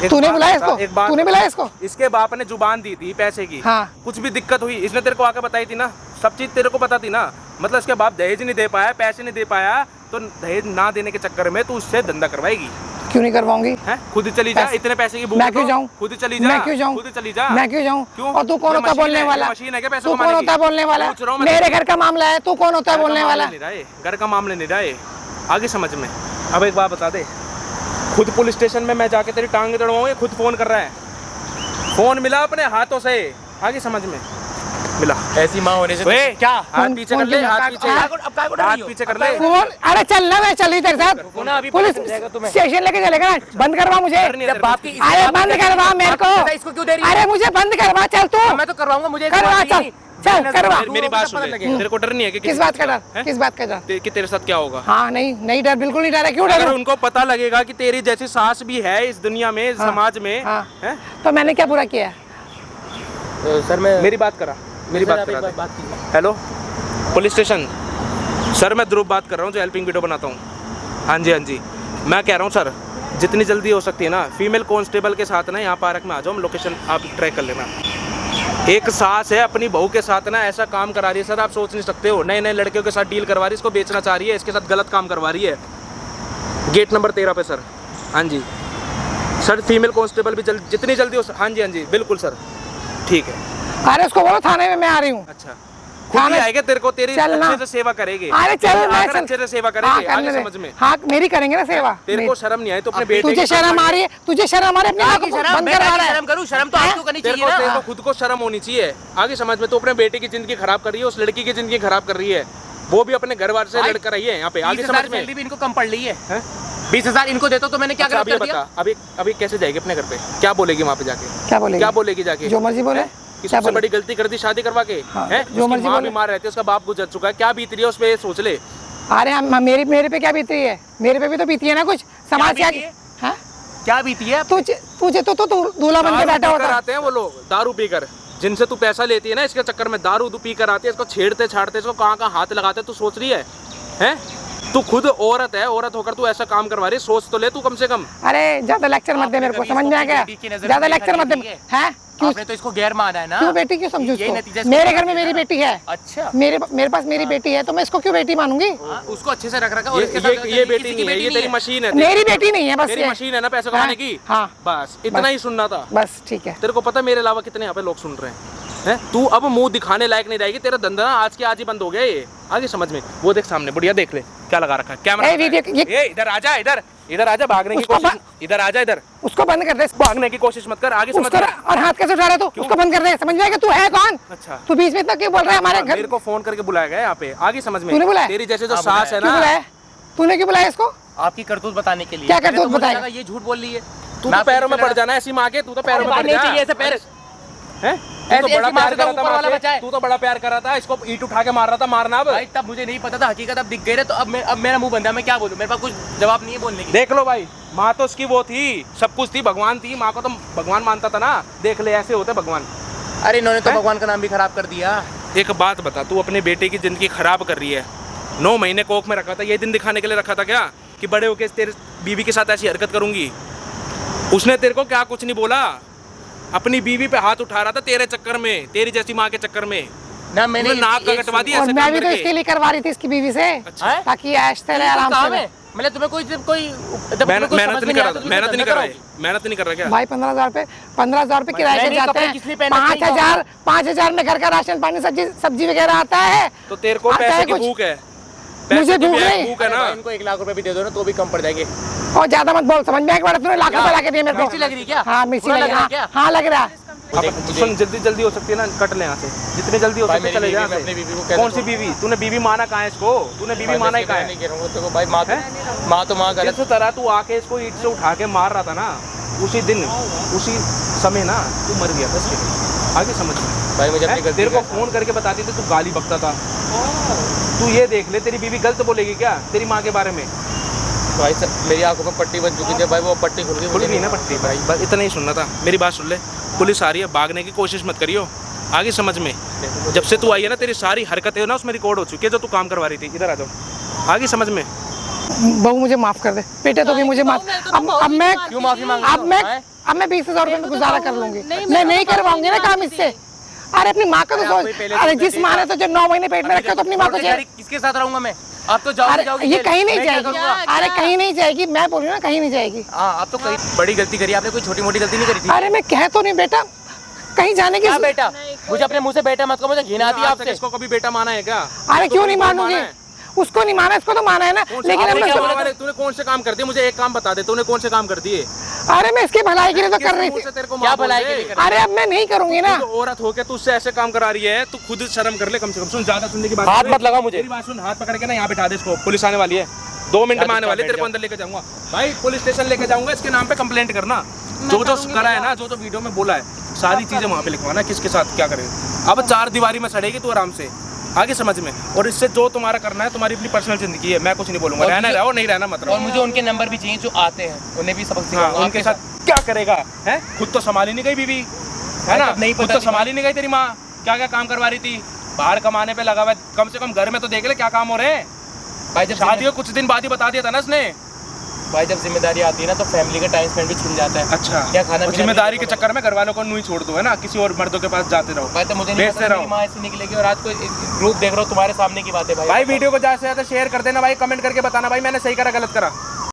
एक तूने बात बुलाया बता, इसको? एक बात तूने बता। बुलाया इसको? इसके बाप ने जुबान दी थी पैसे की। हाँ। कुछ भी दिक्कत हुई इसने तेरे को आके बताई थी ना, सब चीज तेरे को पता थी ना। मतलब इसके बाप दहेज नहीं दे पाया, पैसे नहीं दे पाया, तो दहेज ना देने के चक्कर में तू उससे धंधा करवाएगी? क्यों नहीं करवाऊंगी? हैं? खुद ही चली जा, पैसे- इतने पैसे की भूख मैं क्यों तो जाऊं? खुद ही चली जा। मैं क्यों जाऊं? खुद ही चली जा। मैं क्यों जाऊं? क्यों? और तू कौन ये होता है मशीन बोलने है, वाला? ये मशीन है क्या पैसे तू कमाने कौन की? होता है बोलने वाला? पूछ रहा हूं मैं मेरे तुझसे। घर का मामला है, तू कौन होता है घर का बोलने मामला वाला? नहीं रहा है, घर का मामले नहीं रहा है। आगे समझ में? अब एक बात बता दे, खुद पुलिस स्टेशन में मैं जाके तेरी टांग तड़वाऊं, ये खुद फोन कर रहा है। फोन मिला अपने हाथों से। आगे समझ में? मिला। ऐसी माँ होने से तो ओए, क्या? हाथ पीछे कर ले, फोन हाथ क्यों? पीछे, अब काय को डर हाथ रही हो? पीछे कर अब ले। काय को- फोन, अरे चल ना, मैं चल रही तेरे साथ। ना, अभी पुलिस पता चलेगा तुम्हें। स्टेशन लेके चलेगा ना, बंद करवा मुझे। नहीं है जब बाप की अरे बंद करवा मेरे को। इसको क्यों दे रही है? अरे मुझे बंद करवा, चल तू। मैं तो करवाऊंगा, मुझे करवा, चल चल करवा। मेरी बात सुन ले, तेरे को डर नहीं है कि किस बात का डर? हैं? किस बात का डर? कि तेरे साथ क्या होगा? हाँ नहीं नहीं डर, बिल्कुल नहीं डर है। क्यों अगर डर? उनको पता लगेगा कि तेरी जैसी सास भी है इस दुनिया में, इस समाज में, हाँ। हैं? तो मैंने क्या बुरा किया? सर मैं मेरी बात करा, मेरी बात करा दे। बात कीजिए। हेलो पुलिस स्टेशन सर, मैं ध्रुव बात कर रहा हूँ जो हेल्पिंग वीडियो बनाता हूँ। हाँ जी, हाँ जी, मैं कह रहा हूँ सर, जितनी जल्दी हो सकती है ना, फीमेल कांस्टेबल के साथ ना यहाँ पार्क में आ जाओ, हम लोकेशन आप ट्रैक कर लेना। एक सास है अपनी बहू के साथ ना ऐसा काम करा रही है सर, आप सोच नहीं सकते हो। नए नए लड़कियों के साथ डील करवा रही है, इसको बेचना चाह रही है, इसके साथ गलत काम करवा रही है। गेट नंबर 13 पे सर। हाँ जी सर, फीमेल कांस्टेबल भी जितनी जल्दी हो। हाँ जी, हाँ जी, बिल्कुल सर, ठीक है। अरे उसको बोलो थाने में मैं आ रही हूँ। अच्छा, खुद ही थाने- आएगा, तेरे को तेरी चल ना। अच्छे से सेवा करेंगे। अरे चल तेरे मैं आकर चल। अच्छे से सेवा हाँ, करेंगे। करने आगे दे। समझ में? हाँ मेरी करेंगे ना सेवा। तेरे को शर्म नहीं आई तो अपने बेटे तुझे के साथ शर्म आ रही है? तुझे शर्म आ रही है? अपने आप को बंद करवा रहा है। शर्म करूँ, शर्म तो आपको करनी तेरे चाहिए को ना। खुद को शर्म होनी चाहिए। आगे समझ में? तो अपने बेटे की जिंदगी खराब कर रही है, उस लड़की की जिंदगी खराब कर रही है, वो भी अपने घर वाले से लड़कर रही है यहाँ पे। आगे समझ में? सैलरी भी इनको कम पड़ रही है। हैं? 20,000 इनको देता तो मैंने क्या अच्छा, गलत अभी कर दिया? बता, अभी कैसे जाएगी अपने घर पे? क्या बोलेगी वहाँ पे जाके? क्या बोलेगी? क्या बोलेगी जाके? जो मर्जी बोले। कि क्या सबसे बोले? बड़ी गलती कर दी शादी करवा के, हाँ, हैं? जो उसकी मर्जी माँ बोले। बीमार रहती है, उसका बाप गुजर चुका है, क्या बीत रही है उस पे सोच ले। अरे मेरे पे क्या बीत रही है? मेरे पे भी तो बीती है ना कुछ। समाज क्या बीती है? हाँ? क्या बीती है? तुझे तो दूल्हा बन के दारू बैठा पीकर होता। आते हैं वो लोग, दारू पीकर, जिनसे तू पैसा लेती है ना, इसके चक्कर में दारू पीकर आती है, इसको छेड़ते छाड़ते, इसको कहाँ कहाँ हाथ लगाते, तू सोच रही है? हैं? तू खुद औरत है, औरत होकर तू ऐसा काम करवा रही है, सोच तो ले तू कम से कम। अरे ज्यादा लेक्चर मत दे मेरे को, समझ में आ गया? ज्यादा लेक्चर मत दे। हैं? क्यों? आपने तो इसको गैर माना है ना। क्यों बेटी क्यों समझू यही नतीजा उसको? इसका मेरे घर है में मेरी ना। बेटी है। अच्छा, मेरे पास मेरी बेटी है, तो मैं इसको क्यों बेटी मानूंगी? हाँ, उसको अच्छे से रख रखा और इसके साथ ये बेटी नहीं है, ये तेरी मशीन है। मेरी बेटी नहीं है बस तेरी ये। मशीन है ना पैसे कमाने की। हाँ बस इतना ही सुनना था। बस ठीक है। तेरे को पता मेरे अलावा कितने यहाँ पे लोग सुन रहे हैं? तू अब मुंह दिखाने लायक नहीं रहेगी, तेरा धंधा ना आज के आज ही बंद हो गया ये। आगे समझ में? वो देख सामने, बुढ़िया देख ले क्या लगा रखा है, कैमरा। ए, इधर आजा, इधर आजा, भागने की उसको कोशिश, इधर आजा, इधर उसको बंद कर दे। भागने की कोशिश मत कर। आगे समझ उसको में? और हाथ कैसे उठा रहा है तू? उसको बंद कर दे। समझ में आएगा? तू है कौन? अच्छा, तू बीच में इतना क्यों बोल रहा है? हमारे घर मेरे को फोन करके बुलाया गया यहाँ पे। आगे समझ में? तूने बुलाया? तेरी जैसे जो हाँ, सास है क्यों ना, बुलाया? तूने क्यों बुलाया इसको? आपकी करतूत बताने के लिए। क्या मैंने करतूत तो मुझे बताएगा? लगा ये झूठ बोल रही है। तू तो पैरों में पड़ जाना ऐसी माँ के, तू तो पैरों में पड़ नहीं जा। चाहिए ऐसे पैर। हैं? तू तो बड़ा प्यार कर रहा ऊपर वाला था बचा है। तू तो बड़ा प्यार कर रहा था, इसको ईंट उठा के मार रहा था, मारना अब। भाई तब मुझे नहीं पता था, हकीकत अब दिख गई है, तो अब मेरा मुंह बंद है, मैं क्या बोलूं, मेरे पास कुछ जवाब नहीं है बोलने की। देख लो भाई, माँ तो उसकी वो थी, सब कुछ थी, भगवान थी, माँ को तो भगवान मानता था ना। देख ले ऐसे होते भगवान। अरे इन्होंने तो भगवान का नाम भी खराब कर दिया। एक बात बता, तू अपने बेटे की जिंदगी खराब कर रही है। 9 महीने कोख में रखा था, ये दिन दिखाने के लिए रखा था क्या कि बड़े होके तेरे बीवी के साथ ऐसी हरकत करूंगी? उसने तेरे को क्या कुछ नहीं बोला, अपनी बीवी पे हाथ उठा रहा था तेरे चक्कर में, तेरी जैसी माँ के चक्कर में ना। मैंने नाक का कटवा दिया। और मैं भी तो इसके लिए करवा रही थी इसकी बीवी से, ताकि ऐश तेरे आराम से। मतलब तुम्हें कोई मेहनत नहीं कर रहा, मेहनत नहीं कर रहा है, मेहनत नहीं कर रहा क्या भाई 15,000 रुपए किराए से जाते हैं, 5,000 में घर का राशन पानी सब्जी वगैरह आता है। तो तेरे को पैसे की भूख है, मुझे भूख नहीं। भूख है ना। इनको 1 लाख रुपए भी दे दो ना तो भी कम पड़ जाएंगे। और ज्यादा मत बोल, समझ में आया? तूने लाख रुपए ला के दिए मेरे को। मिर्ची लग रही क्या? हाँ मिर्ची बुरा लग लग रहा है रहा है, क्या? हाँ लग रहा है। सुन, जल्दी हो सकती है ना, कट ले यहाँ से, जितनी जल्दी हो सकती चले जा। कौन सी बीवी? तूने बीवी माना कहाँ है इसको? तूने बीवी माना ही कहाँ है? भाई माँ तो माँ गलत। जिस तरह तू आके इसको ईंट से उठा के मार रहा था ना, उसी दिन उसी समय ना तू मर गया था इसके लिए। आगे समझ भाई मुझे अपनी तेरे को फोन करके बताती थी, तू गाली बकता था। तू ये देख ले, तेरी बीवी गलत बोलेगी क्या तेरी माँ के बारे में? भाई मेरी आंखों में पट्टी बन चुकी थी भाई, वो पट्टी खुल गई ना पट्टी भाई। बस इतना ही सुनना था, मेरी बात सुन ले। पुलिस आ रही है, भागने की कोशिश मत करियो, आगे समझ में। जब से तू आई है ना, तेरी सारी हरकतें ना उसमें रिकॉर्ड हो चुकी है, जो तू काम करवा रही थी। इधर आ जाओ, आगे समझ में। बहू मुझे माफ कर दे, बेटे तो भी मुझे माफ। अब मैं क्यों माफी मांग? अब मैं 20,000 रुपए में गुजारा कर लूंगी। मैं नहीं करवाऊंगी ना काम इससे। अरे अपनी माँ का तो सोच। अरे जिस माँ ने तो जो 9 महीने पेट में रखा तो अपनी माँ को किसके साथ रहूंगा मैं? आप तो जाओगे ये कहीं नहीं जाएगी। अरे कहीं नहीं जाएगी, मैं बोल रही हूँ ना, कहीं नहीं जाएगी। हाँ आप तो कहीं बड़ी गलती करी आपने, कोई छोटी मोटी गलती नहीं करी थी। अरे मैं कह तो नहीं बेटा, कहीं जाने की। बेटा मुझे अपने मुंह से बेटा मत कहो, मुझे घिन आती है आपसे। इसको कभी बेटा माना है क्या? अरे क्यों नहीं मानूंगी? उसको नहीं माना, इसको तो माना है ना। लेकिन तूने कौन से काम कर दिए? मुझे एक काम बता दे, तूने कौन से काम कर दिए? अरे मैं इसकी भलाई के लिए तो कर रही थी। क्या भलाई के लिए? अरे अब मैं नहीं करूंगी ना। औरत होके तू उससे ऐसे काम करा रही है, तू खुद शर्म कर ले कम से कम। सुन, ज्यादा सुनने की बात हाथ मत लगा मुझे। मेरी बात सुन, हाथ पकड़ के ना यहाँ बिठा दे इसको, पुलिस आने वाली है, 2 मिनट में आने वाली है, तेरे को अंदर लेके जाऊंगा भाई, पुलिस स्टेशन लेके जाऊंगा। इसके नाम पे कंप्लेंट करना, जो करा है ना, जो वीडियो में बोला है, सारी चीजें वहाँ पे लिखवाना, किसके साथ क्या करेगा। अब 4 दीवारी में सड़ेगी तू आराम से, आगे समझ में। और इससे जो तुम्हारा करना है, तुम्हारी अपनी पर्सनल जिंदगी है, मैं कुछ नहीं बोलूंगा। रहना रहो, नहीं रहना मत रहो। और मुझे उनके नंबर भी चाहिए जो आते हैं, उन्हें भी सबक सिखाऊंगा। उनके साथ क्या करेगा है? खुद तो संभाली नहीं गई बीवी, है ना? नहीं, खुद तो संभाली नहीं गई तेरी माँ, क्या क्या काम करवा रही थी, बाहर कमाने पे लगा हुआ है। कम से कम घर में तो देख ले क्या काम हो रहे हैं। भाई जब शादी को कुछ दिन बाद ही बता दिया था ना उसने। भाई जब जिम्मेदारी आती है ना तो फैमिली का टाइम स्पेंड भी छिन जाता है। अच्छा, क्या खाना जिम्मेदारी के चक्कर में घर वालों को नहीं छोड़ दो, है ना, किसी और मर्दों के पास जाते रहो। भाई तो मुझे नहीं पता मेरी माँ ऐसे निकलेगी, और आज कोई रूप देख रहा हूँ तुम्हारे सामने की बात है। भाई वीडियो को ज्यादा से ज्यादा शेयर कर देना भाई, कमेंट करके बताना भाई मैंने सही करा गलत करा।